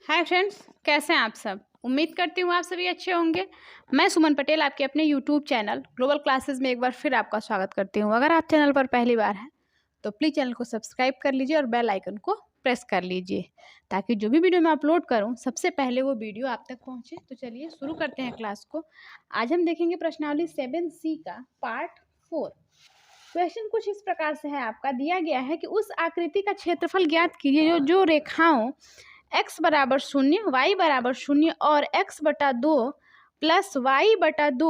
Hi friends, कैसे हैं आप सब। उम्मीद करती हूँ आप सभी अच्छे होंगे। मैं सुमन पटेल आपके अपने यूट्यूब चैनल ग्लोबल क्लासेस में एक बार फिर आपका स्वागत करती हूँ। अगर आप चैनल पर पहली बार हैं तो प्लीज़ चैनल को सब्सक्राइब कर लीजिए और बेल आइकन को प्रेस कर लीजिए ताकि जो भी वीडियो मैं अपलोड करूँ सबसे पहले वो वीडियो आप तक पहुँचे। तो चलिए शुरू करते हैं क्लास को। आज हम देखेंगे प्रश्नावली 7C का पार्ट 4। क्वेश्चन कुछ इस प्रकार से है, आपका दिया गया है कि उस आकृति का क्षेत्रफल ज्ञात कीजिए जो रेखाओं x बराबर 0, y बराबर 0 और x बटा 2 प्लस y बटा 2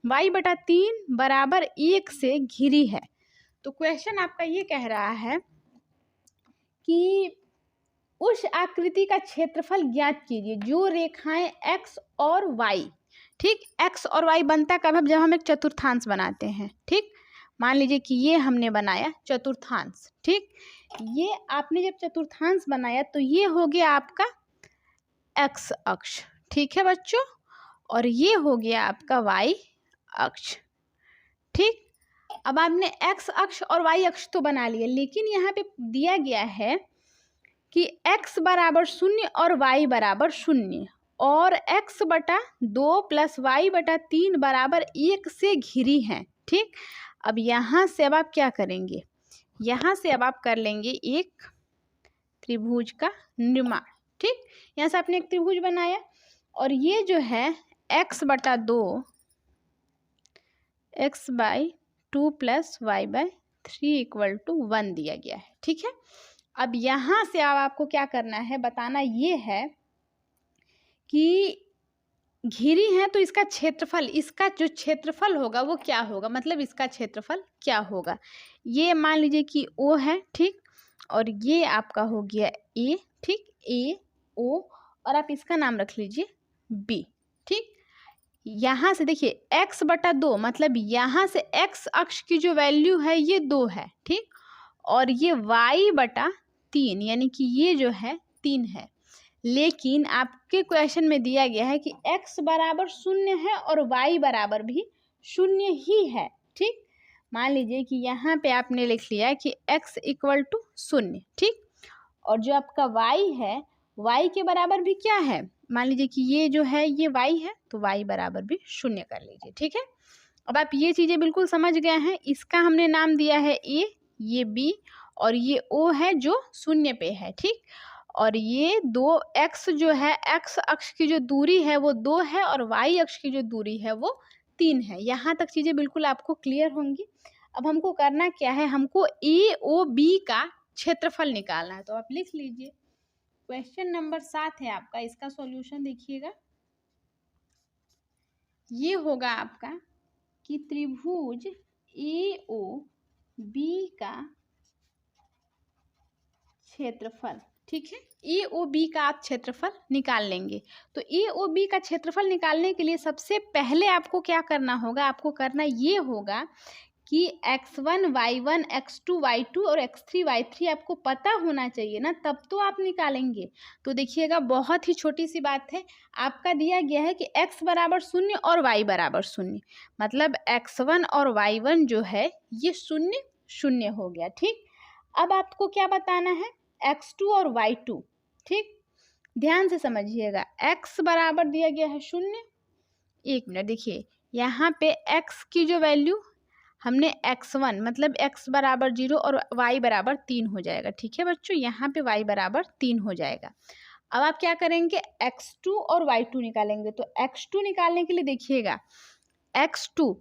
y बटा 3 बराबर 1 से घिरी है। तो क्वेश्चन आपका ये कह रहा है कि उस आकृति का क्षेत्रफल ज्ञात कीजिए जो रेखाएं x और y, ठीक, x और y बनता कब है, जब हम एक चतुर्थांश बनाते हैं। ठीक, मान लीजिए कि ये हमने बनाया चतुर्थांश। ठीक, ये आपने जब चतुर्थांश बनाया तो ये हो गया आपका x अक्ष, ठीक है बच्चों, और ये हो गया आपका y अक्ष। ठीक, अब आपने x अक्ष और y अक्ष तो बना लिया, लेकिन यहाँ पे दिया गया है कि x बराबर 0 और y बराबर 0 और x बटा 2 प्लस y बटा 3 बराबर 1 से घिरी है। ठीक, अब यहाँ से अब आप क्या करेंगे, यहाँ से अब आप कर लेंगे एक त्रिभुज का निर्माण। ठीक, यहाँ से आपने एक त्रिभुज बनाया और ये जो है x बटा 2 x by 2 plus y by 3 equal to 1 दिया गया है। ठीक है, अब यहाँ से अब आपको क्या करना है, बताना ये है कि घिरी है तो इसका क्षेत्रफल, इसका जो क्षेत्रफल होगा वो क्या होगा, मतलब इसका क्षेत्रफल क्या होगा। ये मान लीजिए कि O है, ठीक, और ये आपका हो गया A, ठीक, A O, और आप इसका नाम रख लीजिए B। ठीक, यहाँ से देखिए x बटा 2 मतलब यहाँ से x अक्ष की जो वैल्यू है ये 2 है। ठीक, और ये y बटा 3 यानी कि ये जो है 3 है, लेकिन आपके क्वेश्चन में दिया गया है कि x बराबर 0 है और y बराबर भी 0 ही है। ठीक, मान लीजिए कि यहाँ पे आपने लिख लिया कि x इक्वल टू 0, ठीक, और जो आपका y है y के बराबर भी क्या है, मान लीजिए कि ये जो है ये y है तो y बराबर भी 0 कर लीजिए। ठीक है, अब आप ये चीज़ें बिल्कुल समझ गए हैं। इसका हमने नाम दिया है A, ये B और ये O है जो 0 पे है। ठीक, और ये 2x जो है x अक्ष की जो दूरी है वो 2 है और y अक्ष की जो दूरी है वो 3 है। यहाँ तक चीज़ें बिल्कुल आपको क्लियर होंगी। अब हमको करना क्या है, हमको AOB का क्षेत्रफल निकालना है। तो आप लिख लीजिए, क्वेश्चन नंबर 7 है आपका, इसका सॉल्यूशन देखिएगा। ये होगा आपका कि त्रिभुज AOB का क्षेत्रफल, ठीक है, AOB का आप क्षेत्रफल निकाल लेंगे। तो AOB का क्षेत्रफल निकालने के लिए सबसे पहले आपको क्या करना होगा, आपको करना ये होगा कि x1 y1 x2 y2 और x3 y3 आपको पता होना चाहिए ना, तब तो आप निकालेंगे। तो देखिएगा बहुत ही छोटी सी बात है, आपका दिया गया है कि x बराबर 0 और y बराबर 0, मतलब x1 और y1 जो है ये 0 0 हो गया। ठीक, अब आपको क्या बताना है, x2 और y2। ठीक, ध्यान से समझिएगा, x बराबर दिया गया है 0। एक मिनट देखिए, यहाँ पे x की जो वैल्यू हमने x1 मतलब x बराबर 0 और y बराबर 3 हो जाएगा। ठीक है बच्चों, यहाँ पे y बराबर 3 हो जाएगा। अब आप क्या करेंगे, x2 और y2 निकालेंगे। तो x2 निकालने के लिए देखिएगा, x2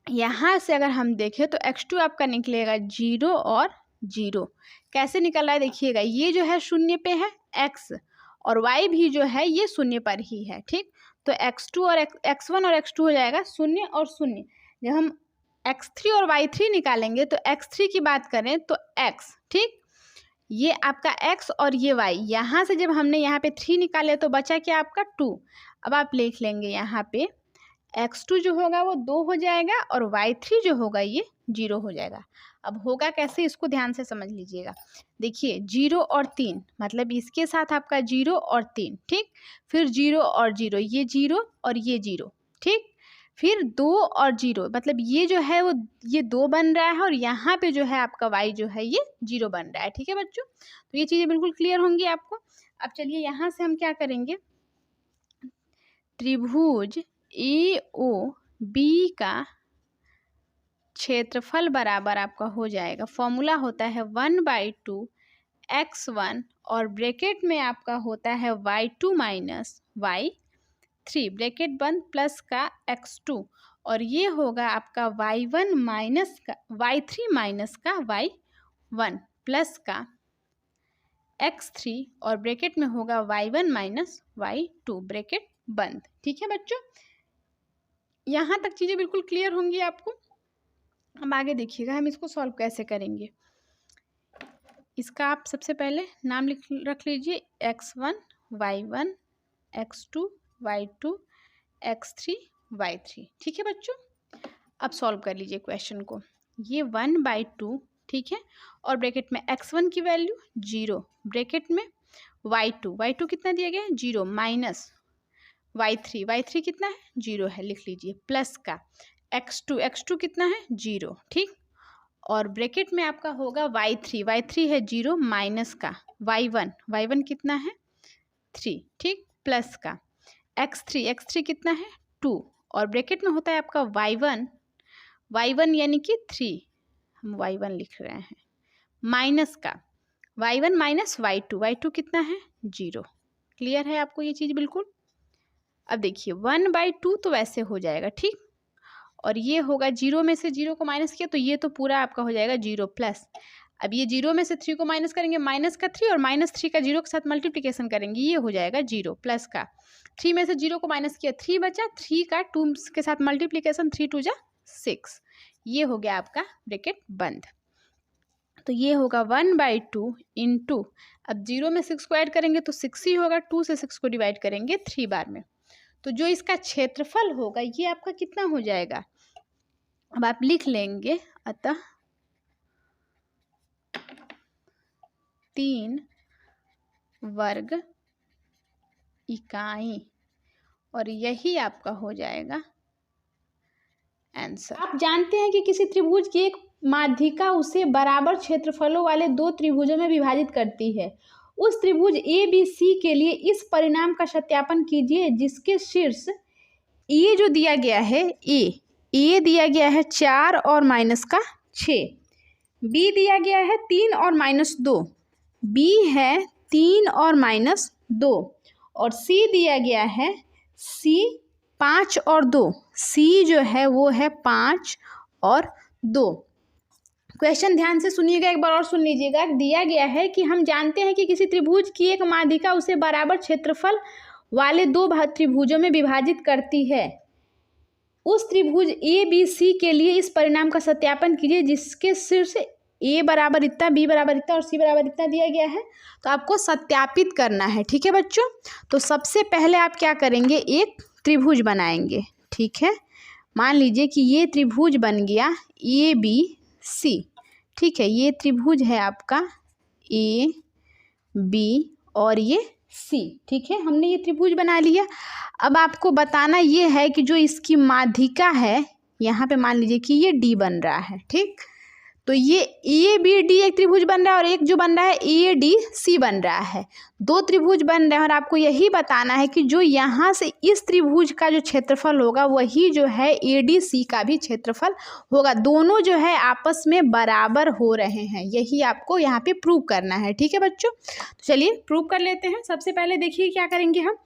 यहाँ से अगर हम देखें तो x2 आपका निकलेगा 0 और 0। कैसे निकल रहा है देखिएगा, ये जो है 0 पे है x और y भी जो है ये 0 पर ही है। ठीक, तो x2 और x1 और x2 हो जाएगा 0 और 0। जब हम x3 और y3 निकालेंगे तो x3 की बात करें तो x, ठीक, ये आपका x और ये y, यहाँ से जब हमने यहाँ पे 3 निकाले तो बचा क्या आपका 2। अब आप लिख लेंगे यहाँ पे x2 जो होगा वो 2 हो जाएगा और y3 जो होगा ये 0 हो जाएगा। अब होगा कैसे, इसको ध्यान से समझ लीजिएगा। देखिए 0 और 3 मतलब इसके साथ आपका 0 और 3, ठीक, फिर 0 और 0, ये 0 और ये 0, ठीक, फिर 2 और 0 मतलब ये जो है वो ये 2 बन रहा है और यहाँ पे जो है आपका y जो है ये 0 बन रहा है। ठीक है बच्चों, तो ये चीज़ें बिल्कुल क्लियर होंगी आपको। अब चलिए यहाँ से हम क्या करेंगे, त्रिभुज AOB का क्षेत्रफल बराबर आपका हो जाएगा, फॉर्मूला होता है 1/2 x1 और ब्रैकेट में आपका होता है y2 माइनस y3 ब्रैकेट बंद प्लस का x2 और ये होगा आपका y1 माइनस का y3 माइनस का y1 प्लस का x3 और ब्रैकेट में होगा y1 माइनस y2 ब्रैकेट बंद। ठीक है बच्चों, यहाँ तक चीज़ें बिल्कुल क्लियर होंगी आपको। अब आगे देखिएगा हम इसको सॉल्व कैसे करेंगे। इसका आप सबसे पहले नाम रख लीजिए x1 y1 x2 y2 x3 y3। ठीक है बच्चों, अब सॉल्व कर लीजिए क्वेश्चन को। ये 1/2 ठीक है, और ब्रैकेट में x1 की वैल्यू 0 ब्रैकेट में y2 कितना दिया गया है 0 माइनस y3 कितना है 0 है, लिख लीजिए, प्लस का x2 कितना है 0 ठीक, और ब्रैकेट में आपका होगा y3 है 0 माइनस का y1 कितना है 3 ठीक, प्लस का x3 कितना है 2 और ब्रैकेट में होता है आपका y1 यानी कि 3, हम y1 लिख रहे हैं, माइनस का y1 माइनस y2 कितना है 0। क्लियर है आपको ये चीज़ बिल्कुल। अब देखिए 1/2 तो वैसे हो जाएगा ठीक, और ये होगा 0 में से 0 को माइनस किया तो ये तो पूरा आपका हो जाएगा 0 प्लस। अब ये 0 में से 3 को माइनस करेंगे, माइनस का 3 और माइनस 3 का 0 के साथ मल्टीप्लिकेशन करेंगे, ये हो जाएगा 0 प्लस का 3 में से 0 को माइनस किया 3 बचा, 3 का 2 के साथ मल्टीप्लिकेशन 3 2 जा 6, ये हो गया आपका ब्रैकेट बंद। तो ये होगा 1/2 इंटू, अब 0 में 6 को ऐड करेंगे तो 6 ही होगा, 2 से 6 को डिवाइड करेंगे 3 बार में, तो जो इसका क्षेत्रफल होगा ये आपका कितना हो जाएगा, अब आप लिख लेंगे, अतः 3 वर्ग इकाई, और यही आपका हो जाएगा आंसर। आप जानते हैं कि किसी त्रिभुज की एक माध्यिका उसे बराबर क्षेत्रफलों वाले दो त्रिभुजों में विभाजित करती है। उस त्रिभुज ABC के लिए इस परिणाम का सत्यापन कीजिए जिसके शीर्ष ए जो दिया गया है ए दिया गया है 4 और माइनस का 6, बी दिया गया है 3 और माइनस 2, बी है 3 और माइनस 2, और सी दिया गया है सी 5 और 2, सी जो है वो है 5 और 2। क्वेश्चन ध्यान से सुनिएगा, एक बार और सुन लीजिएगा। दिया गया है कि हम जानते हैं कि किसी त्रिभुज की एक माध्यिका उसे बराबर क्षेत्रफल वाले दो त्रिभुजों में विभाजित करती है। उस त्रिभुज ABC के लिए इस परिणाम का सत्यापन कीजिए जिसके शीर्ष A बराबर इतना, B बराबर इतना और C बराबर इतना दिया गया है। तो आपको सत्यापित करना है, ठीक है बच्चों। तो सबसे पहले आप क्या करेंगे, एक त्रिभुज बनाएंगे, ठीक है। मान लीजिए कि ये त्रिभुज बन गया ABC, ठीक है। ये त्रिभुज है आपका AB और ये C, ठीक है। हमने ये त्रिभुज बना लिया। अब आपको बताना ये है कि जो इसकी माध्यिका है, यहाँ पे मान लीजिए कि ये D बन रहा है, ठीक। तो ये ABD एक त्रिभुज बन रहा है और एक जो बन रहा है ADC बन रहा है। दो त्रिभुज बन रहे हैं और आपको यही बताना है कि जो यहाँ से इस त्रिभुज का जो क्षेत्रफल होगा वही जो है ADC का भी क्षेत्रफल होगा। दोनों जो है आपस में बराबर हो रहे हैं, यही आपको यहाँ पे प्रूव करना है, ठीक है बच्चों। तो चलिए प्रूव कर लेते हैं। सबसे पहले देखिए क्या करेंगे हम।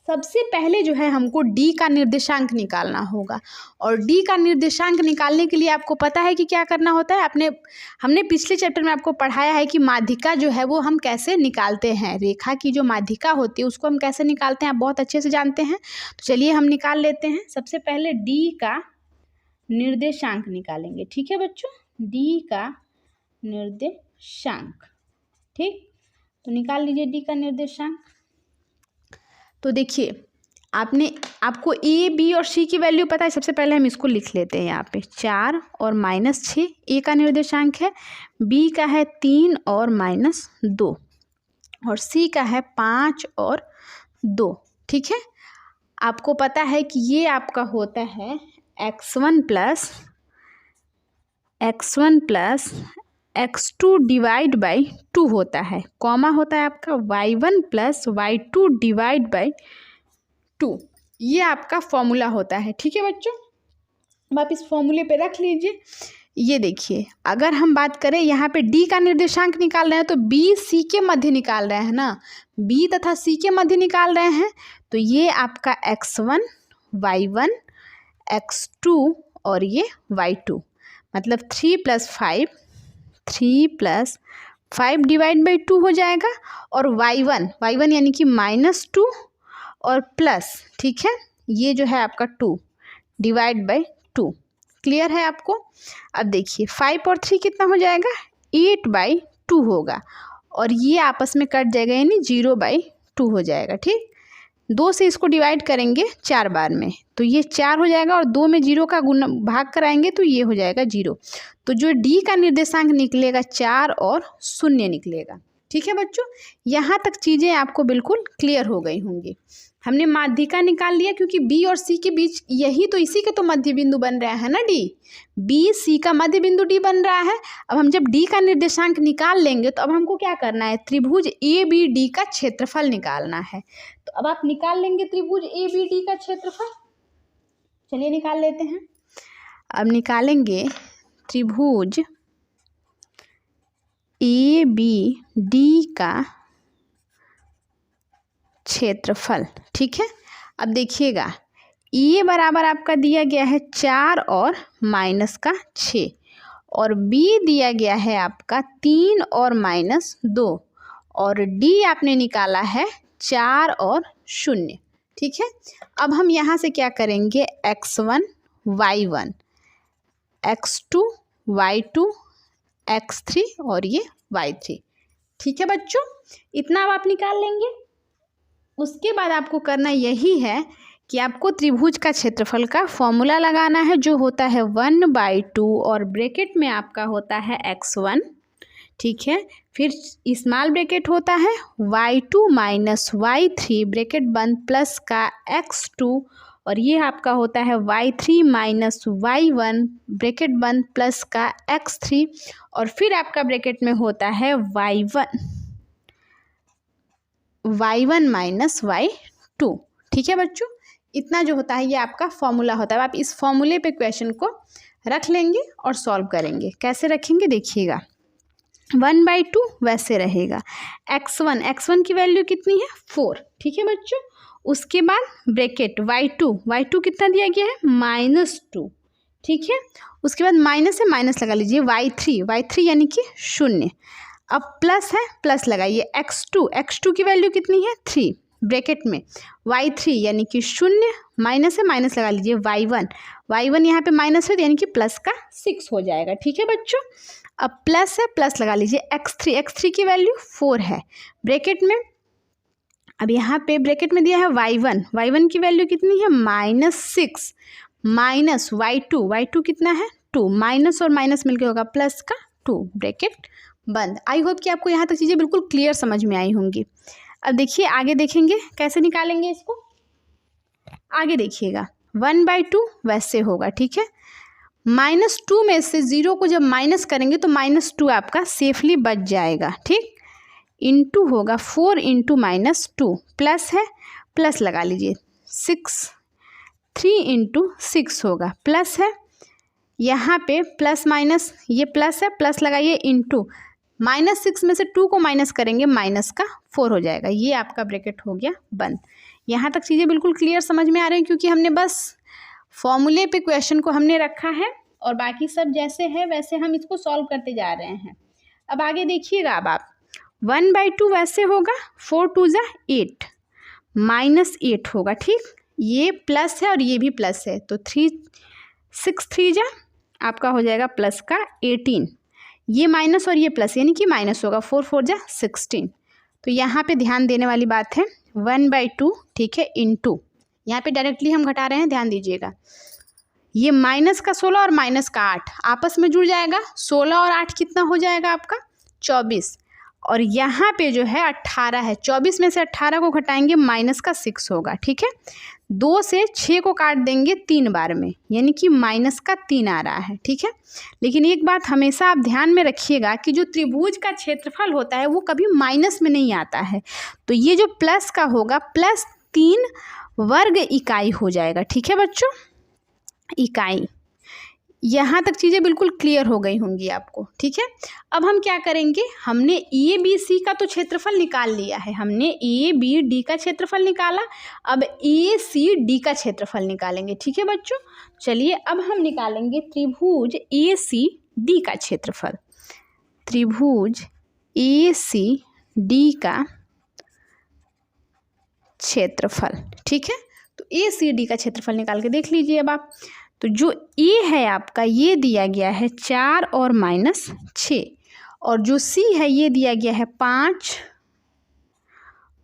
सबसे पहले जो है हमको D का निर्देशांक निकालना होगा, और D का निर्देशांक निकालने के लिए आपको पता है कि क्या करना होता है। हमने पिछले चैप्टर में आपको पढ़ाया है कि माध्यिका जो है वो हम कैसे निकालते हैं। रेखा की जो माध्यिका होती है उसको हम कैसे निकालते हैं आप बहुत अच्छे से जानते हैं। तो चलिए हम निकाल लेते हैं। सबसे पहले D का निर्देशांक निकालेंगे, ठीक है बच्चों। D का निर्देशांक, ठीक। तो निकाल लीजिए D का निर्देशांक। तो देखिए आपको A, B और C की वैल्यू पता है। सबसे पहले हम इसको लिख लेते हैं यहाँ पे 4 और माइनस 6 A का निर्देशांक है, B का है 3 और माइनस 2 और C का है 5 और 2, ठीक है। आपको पता है कि ये आपका होता है x1 plus x2 divide by 2 होता है, कॉमा होता है आपका y1 plus y2 divide by 2। ये आपका फॉर्मूला होता है। ठीक है बच्चों, अब आप इस फॉर्मूले पे रख लीजिए। ये देखिए, अगर हम बात करें यहाँ पे d का निर्देशांक निकाल रहे हैं तो b c के मध्य निकाल रहे हैं ना, b तथा c के मध्य निकाल रहे हैं, तो ये आपका x1 y1 x2 और ये y2, मतलब 3 + 5 डिवाइड बाई 2 हो जाएगा। और y1 यानी कि -2 और प्लस, ठीक है, ये जो है आपका 2 डिवाइड बाई 2। क्लियर है आपको? अब देखिए 5 और 3 कितना हो जाएगा, 8/2 होगा, और ये आपस में कट जाएगा यानी 0/2 हो जाएगा। ठीक, 2 से इसको डिवाइड करेंगे 4 बार में तो ये 4 हो जाएगा, और 2 में 0 का गुना भाग कराएंगे तो ये हो जाएगा 0। तो जो d का निर्देशांक निकलेगा 4 और 0 निकलेगा। ठीक है बच्चों, यहाँ तक चीज़ें आपको बिल्कुल क्लियर हो गई होंगी। हमने माध्यिका निकाल लिया, क्योंकि b और c के बीच यही तो, इसी के तो मध्य बिंदु बन रहा है ना d, b c का मध्य बिंदु d बन रहा है। अब हम जब d का निर्देशांक निकाल लेंगे तो अब हमको क्या करना है, त्रिभुज ABD का क्षेत्रफल निकालना है। तो अब आप निकाल लेंगे त्रिभुज ABD का क्षेत्रफल। चलिए निकाल लेते हैं। अब निकालेंगे त्रिभुज ABD का क्षेत्रफल। ठीक है, अब देखिएगा, ये बराबर आपका दिया गया है 4 और -6, और b दिया गया है आपका 3 और -2, और d आपने निकाला है 4 और 0। ठीक है, अब हम यहाँ से क्या करेंगे, x1 y1 x2 y2 x3 और ये y3। ठीक है बच्चों, इतना अब आप निकाल लेंगे। उसके बाद आपको करना यही है कि आपको त्रिभुज का क्षेत्रफल का फॉर्मूला लगाना है, जो होता है 1/2 और ब्रैकेट में आपका होता है x1। ठीक है, फिर स्मॉल ब्रैकेट होता है y2 माइनस y3 ब्रैकेट बंद प्लस का x2, और ये आपका होता है y3 माइनस y1 ब्रैकेट बंद प्लस का x3, और फिर आपका ब्रैकेट में होता है y1 माइनस y2। ठीक है बच्चों, इतना जो होता है ये आपका फॉर्मूला होता है। आप इस फॉर्मूले पे क्वेश्चन को रख लेंगे और सॉल्व करेंगे। कैसे रखेंगे देखिएगा, 1/2 वैसे रहेगा, x1 की वैल्यू कितनी है 4। ठीक है बच्चों, उसके बाद ब्रैकेट y2 कितना दिया गया है -2। ठीक है, उसके बाद माइनस से माइनस लगा लीजिए, y3 यानी कि 0। अब प्लस है, प्लस लगाइए, x2 की वैल्यू कितनी है 3 ब्रैकेट में y3 यानी कि 0, माइनस से माइनस लगा लीजिए, y1 यहाँ पे माइनस है यानी कि प्लस का 6 हो जाएगा। ठीक है बच्चों, अब प्लस है, प्लस लगा लीजिए, x3 की वैल्यू 4 है ब्रैकेट में। अब यहाँ पे ब्रैकेट में दिया है y1 की वैल्यू कितनी है -6 माइनस y2 कितना है 2, माइनस और माइनस मिलके होगा प्लस का 2 ब्रैकेट बंद। आई होप कि आपको यहाँ तक चीज़ें बिल्कुल क्लियर समझ में आई होंगी। अब देखिए आगे देखेंगे कैसे निकालेंगे इसको। आगे देखिएगा 1/2 वैसे होगा। ठीक है, -2 में से 0 को जब माइनस करेंगे तो -2 आपका सेफली बच जाएगा। ठीक, इंटू होगा 4 × -2, प्लस है, प्लस लगा लीजिए 3 × 6 होगा, प्लस है, यहाँ पे प्लस माइनस, ये प्लस है, प्लस लगाइए इंटू -6 में से 2 को माइनस करेंगे, माइनस का 4 हो जाएगा। ये आपका ब्रैकेट हो गया बंद। यहाँ तक चीज़ें बिल्कुल क्लियर समझ में आ रही हैं, क्योंकि हमने बस फॉर्मूले पे क्वेश्चन को हमने रखा है और बाकी सब जैसे है वैसे हम इसको सॉल्व करते जा रहे हैं। अब आगे देखिएगा, अब आप 1/2 वैसे होगा, 4 × 2 = 8 -8 होगा। ठीक, ये प्लस है और ये भी प्लस है, तो 6 3 = आपका हो जाएगा प्लस का 18, ये माइनस और ये प्लस यानी कि माइनस होगा, 4 4 = 16। तो यहाँ पे ध्यान देने वाली बात है 1/2। ठीक है, इंटू यहाँ पे डायरेक्टली हम घटा रहे हैं, ध्यान दीजिएगा, ये माइनस का 16 और माइनस का 8 आपस में जुड़ जाएगा, 16 और 8 कितना हो जाएगा आपका 24, और यहाँ पे जो है 18 है, 24 में से 18 को घटाएंगे माइनस का 6 होगा, ठीक है। 2 से 6 को काट देंगे 3 बार में, यानी कि माइनस का 3 आ रहा है, ठीक है। लेकिन एक बात हमेशा आप ध्यान में रखिएगा कि जो त्रिभुज का क्षेत्रफल होता है वो कभी माइनस में नहीं आता है, तो ये जो प्लस का होगा +3 वर्ग इकाई हो जाएगा, ठीक है बच्चों, इकाई। यहाँ तक चीज़ें बिल्कुल क्लियर हो गई होंगी आपको, ठीक है। अब हम क्या करेंगे, हमने ए बी सी का तो क्षेत्रफल निकाल लिया है, हमने ए बी डी का क्षेत्रफल निकाला, अब ए सी डी का क्षेत्रफल निकालेंगे, ठीक है बच्चों। चलिए अब हम निकालेंगे त्रिभुज ए सी डी का क्षेत्रफल, त्रिभुज ए सी डी का क्षेत्रफल, ठीक है। तो ए सी डी का क्षेत्रफल निकाल के देख लीजिए अब आप। तो जो ए है आपका ये दिया गया है 4 और -6, और जो सी है ये दिया गया है 5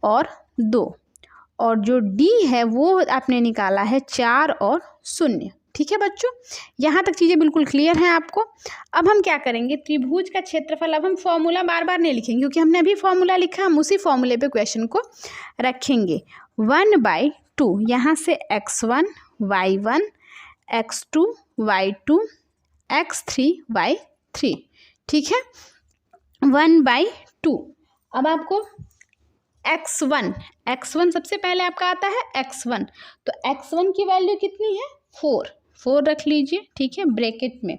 और 2, और जो डी है वो आपने निकाला है 4 और 0, ठीक है बच्चों। यहाँ तक चीज़ें बिल्कुल क्लियर हैं आपको। अब हम क्या करेंगे, त्रिभुज का क्षेत्रफल, अब हम फॉर्मूला बार बार नहीं लिखेंगे क्योंकि हमने अभी फॉर्मूला लिखा, हम उसी फॉर्मूले पे क्वेश्चन को रखेंगे। 1/2 यहाँ से x1 y1 x2 y2 x3 y3, ठीक है, 1/2। अब आपको x1 सबसे पहले आपका आता है x1, तो x1 की वैल्यू कितनी है 4 रख लीजिए, ठीक है, ब्रैकेट में।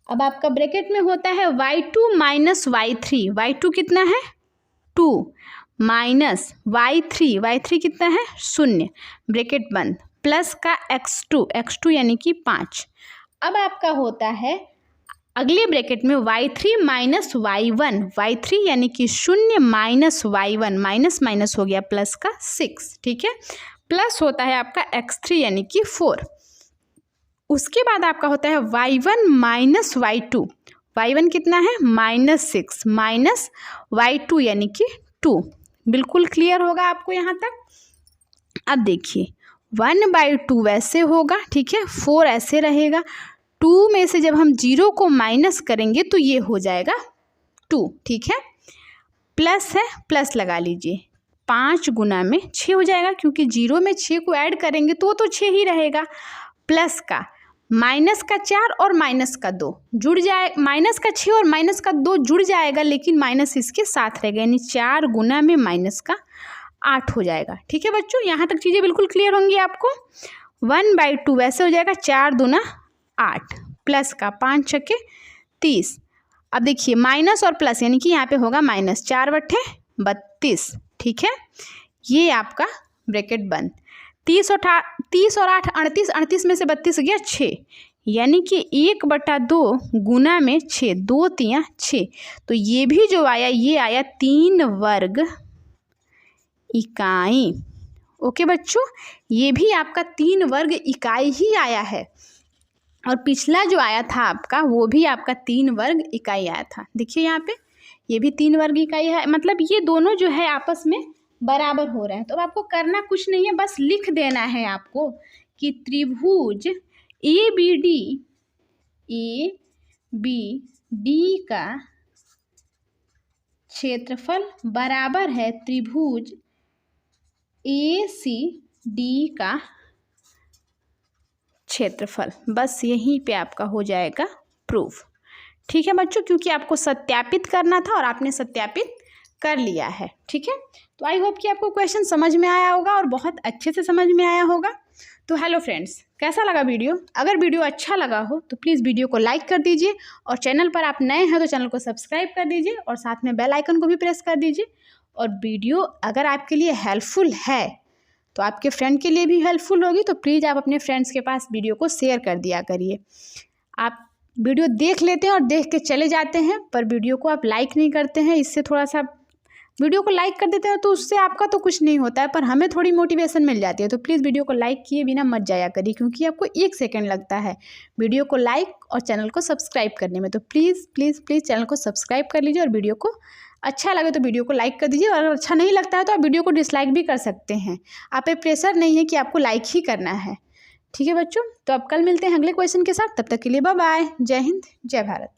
अब आपका ब्रैकेट में होता है y2 - y3, y2 कितना है 2 माइनस y3 कितना है 0, ब्रैकेट बंद, प्लस का x2 यानी कि 5। अब आपका होता है अगले ब्रैकेट में y3 - y1 यानी कि 0 माइनस y1, माइनस हो गया प्लस का 6, ठीक है, प्लस होता है आपका x3 यानी कि 4। उसके बाद आपका होता है y1 - y2, y1 कितना है -6 माइनस y2 यानी कि 2, बिल्कुल क्लियर होगा आपको यहाँ तक। अब देखिए 1/2 वैसे होगा, ठीक है, 4 ऐसे रहेगा, 2 में से जब हम 0 को माइनस करेंगे तो ये हो जाएगा 2, ठीक है, प्लस है, प्लस लगा लीजिए, 5 गुना में 6 हो जाएगा, क्योंकि 0 में 6 को ऐड करेंगे तो 6 ही रहेगा, प्लस का माइनस का 4 और माइनस का 2 जुड़ जाए, माइनस का 6 और माइनस का 2 जुड़ जाएगा, लेकिन माइनस इसके साथ रहेगा, यानी 4 गुना में माइनस का 8 हो जाएगा, ठीक है बच्चों। यहाँ तक चीज़ें बिल्कुल क्लियर होंगी आपको। 1/2 वैसे हो जाएगा 4 दूना 8, प्लस का 5 छक्के 30। अब देखिए माइनस और प्लस यानी कि यहाँ पे होगा माइनस, 4 बट्टे 32, ठीक है, ये आपका ब्रैकेट बंद। 30 और 8 38, 38 में से 32 गया 6, यानी कि 1/2 गुना में 6, 2 3 6, तो ये भी जो आया ये आया 3 वर्ग इकाई। ओके बच्चों, ये भी आपका 3 वर्ग इकाई ही आया है, और पिछला जो आया था आपका वो भी आपका 3 वर्ग इकाई आया था। देखिए यहाँ पे ये भी 3 वर्ग इकाई है, मतलब ये दोनों जो है आपस में बराबर हो रहे हैं। तो आपको करना कुछ नहीं है, बस लिख देना है आपको कि त्रिभुज ए बी डी का क्षेत्रफल बराबर है त्रिभुज ए सी डी का क्षेत्रफल। बस यहीं पे आपका हो जाएगा प्रूफ, ठीक है बच्चों, क्योंकि आपको सत्यापित करना था और आपने सत्यापित कर लिया है, ठीक है। तो आई होप कि आपको क्वेश्चन समझ में आया होगा और बहुत अच्छे से समझ में आया होगा। तो हेलो फ्रेंड्स, कैसा लगा वीडियो? अगर वीडियो अच्छा लगा हो तो प्लीज़ वीडियो को लाइक कर दीजिए, और चैनल पर आप नए हैं तो चैनल को सब्सक्राइब कर दीजिए, और साथ में बेल आइकन को भी प्रेस कर दीजिए। और वीडियो अगर आपके लिए हेल्पफुल है तो आपके फ्रेंड के लिए भी हेल्पफुल होगी, तो प्लीज़ आप अपने फ्रेंड्स के पास वीडियो को शेयर कर दिया करिए। आप वीडियो देख लेते हैं और देख के चले जाते हैं, पर वीडियो को आप लाइक नहीं करते हैं। इससे थोड़ा सा वीडियो को लाइक कर देते हैं तो उससे आपका तो कुछ नहीं होता है, पर हमें थोड़ी मोटिवेशन मिल जाती है। तो प्लीज़ वीडियो को लाइक किए बिना मत जाया करिए, क्योंकि आपको 1 सेकंड लगता है वीडियो को लाइक और चैनल को सब्सक्राइब करने में। तो प्लीज़ प्लीज़ प्लीज़ चैनल को सब्सक्राइब कर लीजिए, और वीडियो को अच्छा लगे तो वीडियो को लाइक कर दीजिए, और अगर अच्छा नहीं लगता है तो आप वीडियो को डिसलाइक भी कर सकते हैं। आप पे प्रेशर नहीं है कि आपको लाइक ही करना है, ठीक है बच्चों। तो अब कल मिलते हैं अगले क्वेश्चन के साथ, तब तक के लिए बाय बाय, जय हिंद, जय भारत।